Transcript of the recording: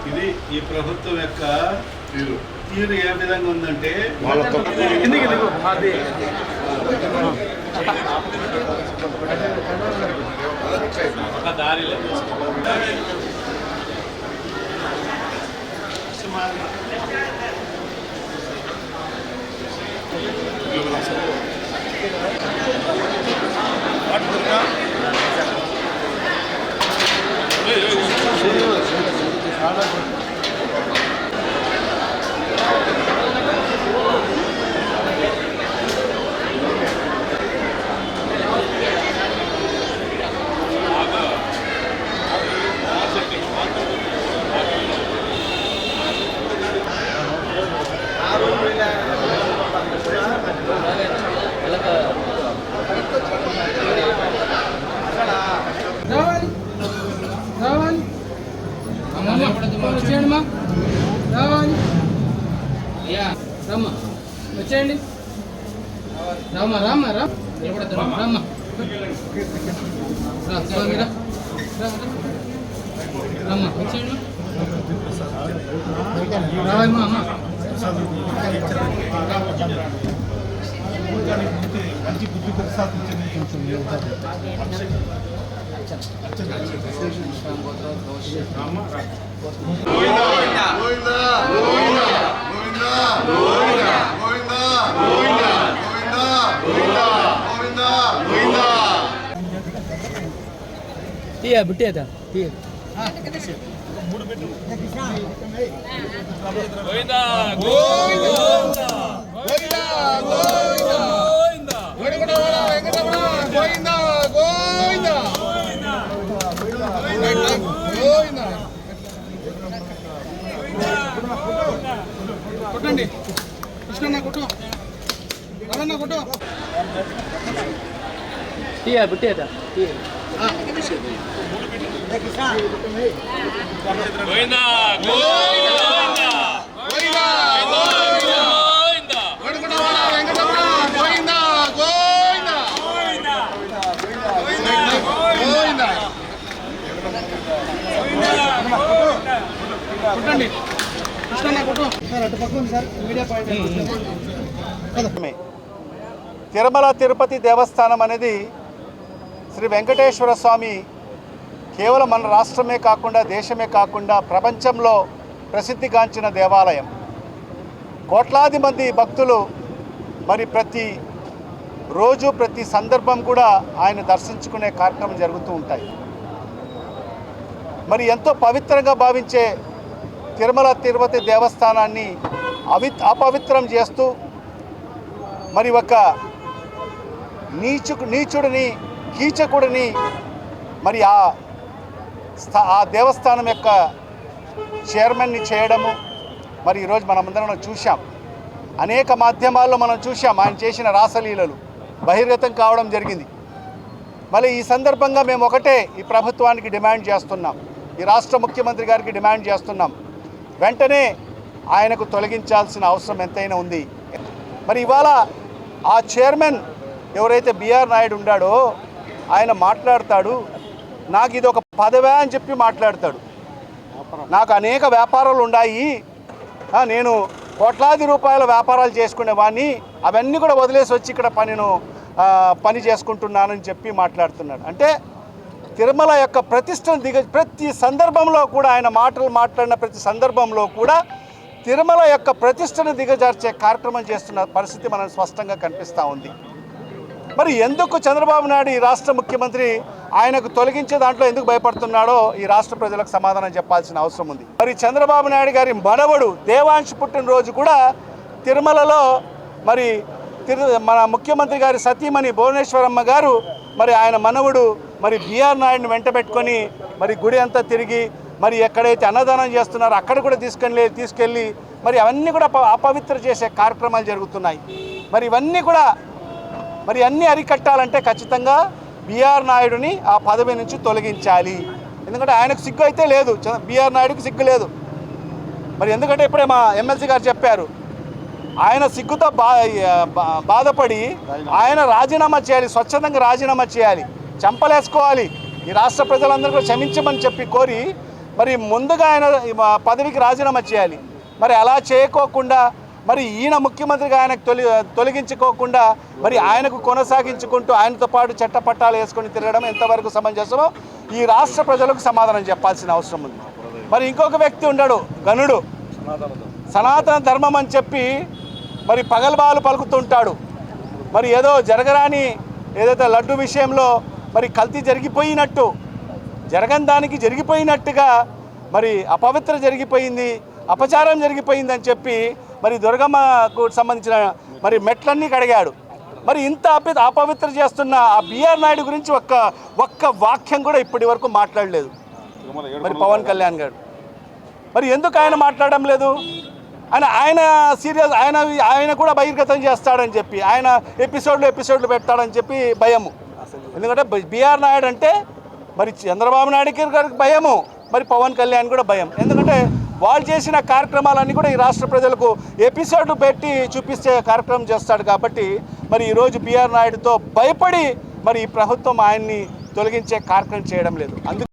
ఇది ఈ ప్రభుత్వం యొక్క తీరు ఏ విధంగా ఉందంటే దారి వచ్చేయండి రామ రామ రామ రామ స్వామి రామ వచ్చేయండి రావమ్మా అమ్మ మంచి బుద్ధి ప్రసాదించండి తీయ బిట్టేదా తీయ గోవిందా గోవిందా గోవిందా గోవిందా గోవిందా కొట్టండి కృష్ణన్న కొట్టు రమణ కొట్టు తీయ బిట్టేదా తీయ గోవిందా గోవిందా గోవిందా గోవిందా కొట్టండి కృష్ణన్న కొట్టు సార్ అటు పక్కన sir media point. Tirumala Tirupati దేవస్థానం అనేది శ్రీ వెంకటేశ్వర స్వామి కేవలం మన రాష్ట్రమే కాకుండా దేశమే కాకుండా ప్రపంచంలో ప్రసిద్ధిగాంచిన దేవాలయం. కోట్లాది మంది భక్తులు మరి ప్రతి రోజు ప్రతి సందర్భం కూడా ఆయన దర్శించుకునే కార్యక్రమం జరుగుతూ ఉంటాయి. మరి ఎంతో పవిత్రంగా భావించే తిరుమల తిరుపతి దేవస్థానాన్ని అపవిత్రం చేస్తూ మరి ఒక నీచుడిని కీచకుడిని మరి ఆ దేవస్థానం యొక్క చైర్మన్ని చేయడము మరి ఈరోజు మనమందరం చూసాం. అనేక మాధ్యమాల్లో మనం చూసాం ఆయన చేసిన రాసలీలలు బహిర్గతం కావడం జరిగింది. మళ్ళీ ఈ సందర్భంగా మేము ఒకటే ఈ ప్రభుత్వానికి డిమాండ్ చేస్తున్నాం, ఈ రాష్ట్ర ముఖ్యమంత్రి గారికి డిమాండ్ చేస్తున్నాం, వెంటనే ఆయనకు తొలగించాల్సిన అవసరం ఎంతైనా ఉంది. మరి ఇవాళ ఆ చైర్మన్ ఎవరైతే బిఆర్ నాయుడు ఉన్నాడో ఆయన మాట్లాడతాడు, నాకు ఇది ఒక పదవే అని చెప్పి మాట్లాడతాడు. నాకు అనేక వ్యాపారాలు ఉన్నాయి, నేను కోట్లాది రూపాయల వ్యాపారాలు చేసుకునేవాడిని, అవన్నీ కూడా వదిలేసి వచ్చి ఇక్కడ పని చేసుకుంటున్నానని చెప్పి మాట్లాడుతున్నాడు. అంటే తిరుమల యొక్క ప్రతిష్టను ప్రతి సందర్భంలో కూడా ఆయన మాట్లాడిన ప్రతి సందర్భంలో కూడా తిరుమల యొక్క ప్రతిష్టను దిగజార్చే కార్యక్రమం చేస్తున్న పరిస్థితి మనకు స్పష్టంగా కనిపిస్తూ ఉంది. మరి ఎందుకు చంద్రబాబు నాయుడు ఈ రాష్ట్ర ముఖ్యమంత్రి ఆయనకు తొలగించే దాంట్లో ఎందుకు భయపడుతున్నాడో ఈ రాష్ట్ర ప్రజలకు సమాధానం చెప్పాల్సిన అవసరం ఉంది. మరి చంద్రబాబు నాయుడు గారి మనవడు దేవాంశ్ పుట్టినరోజు కూడా తిరుమలలో మరి మన ముఖ్యమంత్రి గారి సతీమణి భువనేశ్వరమ్మ గారు మరి ఆయన మనవడు మరి బిఆర్ నాయుడిని వెంట పెట్టుకొని మరి గుడి అంతా తిరిగి మరి ఎక్కడైతే అన్నదానం చేస్తున్నారో అక్కడ కూడా తీసుకెళ్ళి మరి అవన్నీ కూడా అపవిత్ర చేసే కార్యక్రమాలు జరుగుతున్నాయి. మరి ఇవన్నీ కూడా మరి అన్నీ అరికట్టాలంటే ఖచ్చితంగా బిఆర్ నాయుడుని ఆ పదవి నుంచి తొలగించాలి. ఎందుకంటే ఆయనకు సిగ్గు అయితే లేదు, బిఆర్ నాయుడుకి సిగ్గు లేదు. మరి ఎందుకంటే ఇప్పుడే మా ఎమ్మెల్సీ గారు చెప్పారు, ఆయన సిగ్గుతో బాధపడి ఆయన రాజీనామా చేయాలి, స్వచ్ఛందంగా రాజీనామా చేయాలి, చంపలేసుకోవాలి, ఈ రాష్ట్ర ప్రజలందరూ కూడా క్షమించమని చెప్పి కోరి మరి ముందుగా ఆయన పదవికి రాజీనామా చేయాలి. మరి అలా చేయకోకుండా మరి ఈయన ముఖ్యమంత్రిగా ఆయనకు తొలగించుకోకుండా మరి ఆయనకు కొనసాగించుకుంటూ ఆయనతో పాటు చట్టపట్టాలు వేసుకొని తిరగడం ఎంతవరకు సమంజసమో ఈ రాష్ట్ర ప్రజలకు సమాధానం చెప్పాల్సిన అవసరం ఉంది. మరి ఇంకొక వ్యక్తి ఉన్నాడు, గనుడు, సనాతన ధర్మం అని చెప్పి మరి పగల్బాలు పలుకుతుంటాడు. మరి ఏదో జరగరాని ఏదైతే లడ్డు విషయంలో మరి కల్తీ జరిగిపోయినట్టు, జరగని దానికి జరిగిపోయినట్టుగా మరి అపవిత్ర జరిగిపోయింది, అపచారం జరిగిపోయిందని చెప్పి మరి దుర్గమ్మకు సంబంధించిన మరి మెట్లన్నీ కడిగాడు. మరి ఇంత అపవిత్ర చేస్తున్న ఆ బిఆర్ నాయుడు గురించి ఒక్క వాక్యం కూడా ఇప్పటి వరకు మాట్లాడలేదు మరి పవన్ కళ్యాణ్ గారు. మరి ఎందుకు ఆయన మాట్లాడడం లేదు? ఆయన సీరియస్, ఆయన కూడా బహిర్గతం చేస్తాడని చెప్పి, ఆయన ఎపిసోడ్లు పెడతాడని చెప్పి భయము. ఎందుకంటే బిఆర్ నాయుడు అంటే మరి చంద్రబాబు నాయుడు గారికి భయము, మరి పవన్ కళ్యాణ్ కూడా భయం. ఎందుకంటే వాళ్ళు చేసిన కార్యక్రమాలన్నీ కూడా ఈ రాష్ట్ర ప్రజలకు ఎపిసోడ్ పెట్టి చూపిస్తే కార్యక్రమం చేస్తాడు కాబట్టి మరి ఈరోజు బిఆర్ నాయుడుతో భయపడి మరి ఈ ప్రభుత్వం ఆయన్ని తొలగించే కార్యక్రమం చేయడం లేదు. అందుకు